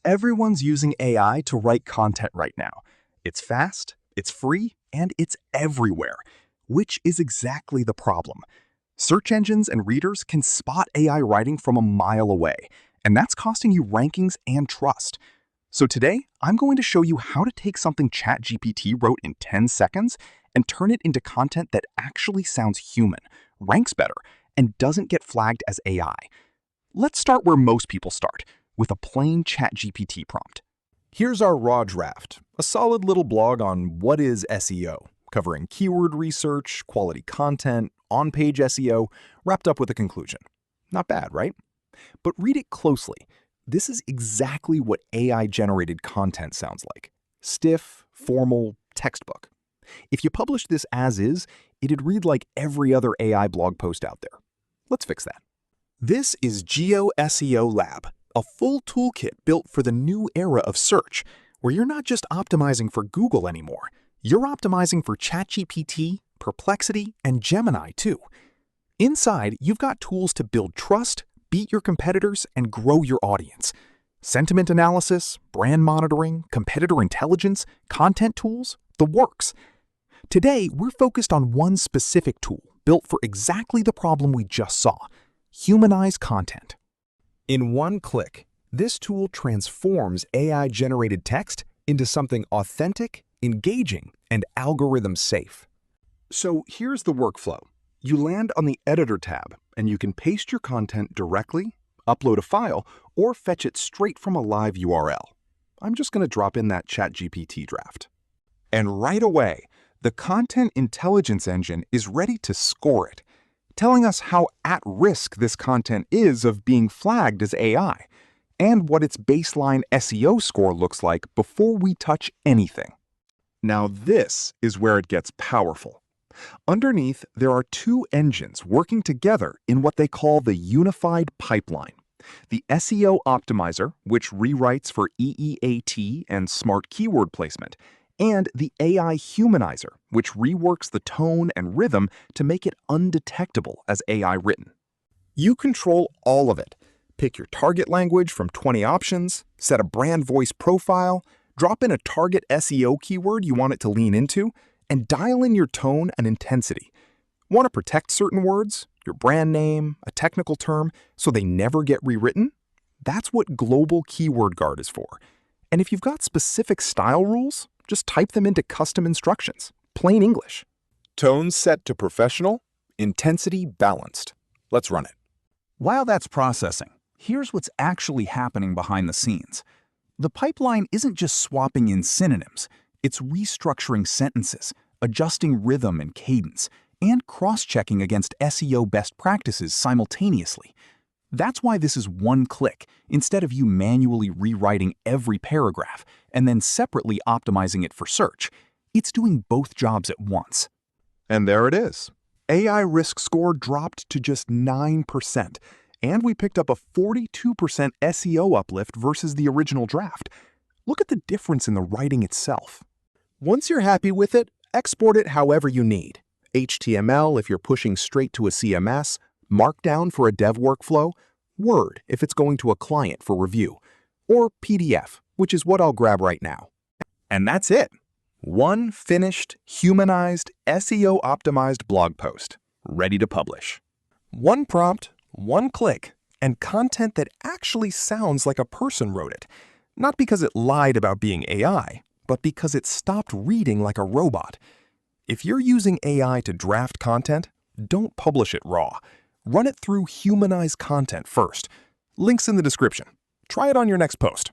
Everyone's using AI to write content right now. It's fast, it's free, and it's everywhere, which is exactly the problem. Search engines and readers can spot AI writing from a mile away, and that's costing you rankings and trust. So today, I'm going to show you how to take something ChatGPT wrote in 10 seconds and turn it into content that actually sounds human, ranks better, and doesn't get flagged as AI. Let's start where most people start, with a plain ChatGPT prompt. Here's our raw draft, a solid little blog on what is SEO, covering keyword research, quality content, on-page SEO, wrapped up with a conclusion. Not bad, right? But read it closely. This is exactly what AI-generated content sounds like. Stiff, formal, textbook. If you published this as is, it'd read like every other AI blog post out there. Let's fix that. This is Geo SEO Lab, a full toolkit built for the new era of search, where you're not just optimizing for Google anymore. You're optimizing for ChatGPT, Perplexity, and Gemini too. Inside, you've got tools to build trust, beat your competitors, and grow your audience. Sentiment analysis, brand monitoring, competitor intelligence, content tools, the works. Today, we're focused on one specific tool built for exactly the problem we just saw: Humanize content. In one click, this tool transforms AI-generated text into something authentic, engaging, and algorithm-safe. So here's the workflow. You land on the Editor tab, and you can paste your content directly, upload a file, or fetch it straight from a live URL. I'm just going to drop in that ChatGPT draft. And right away, the Content Intelligence Engine is ready to score it, telling us how at risk this content is of being flagged as AI, and what its baseline SEO score looks like before we touch anything. Now this is where it gets powerful. Underneath, there are two engines working together in what they call the unified pipeline. The SEO optimizer, which rewrites for EEAT and smart keyword placement, and the AI humanizer, which reworks the tone and rhythm to make it undetectable as AI written. You control all of it. Pick your target language from 20 options, set a brand voice profile, drop in a target SEO keyword you want it to lean into, and dial in your tone and intensity. Want to protect certain words, your brand name, a technical term, so they never get rewritten? That's what Global Keyword Guard is for. And if you've got specific style rules, just type them into custom instructions, plain English. Tone set to professional, intensity balanced. Let's run it. While that's processing, here's what's actually happening behind the scenes. The pipeline isn't just swapping in synonyms, it's restructuring sentences, adjusting rhythm and cadence, and cross-checking against SEO best practices simultaneously. That's why this is one click, instead of you manually rewriting every paragraph and then separately optimizing it for search. It's doing both jobs at once. And there it is. AI risk score dropped to just 9%, and we picked up a 42% SEO uplift versus the original draft. Look at the difference in the writing itself. Once you're happy with it, export it however you need. HTML if you're pushing straight to a CMS, Markdown for a dev workflow, Word if it's going to a client for review, or PDF, which is what I'll grab right now. And that's it. One finished, humanized, SEO-optimized blog post, ready to publish. One prompt, one click, and content that actually sounds like a person wrote it. Not because it lied about being AI, but because it stopped reading like a robot. If you're using AI to draft content, don't publish it raw. Run it through Humanize content first. Links in the description. Try it on your next post.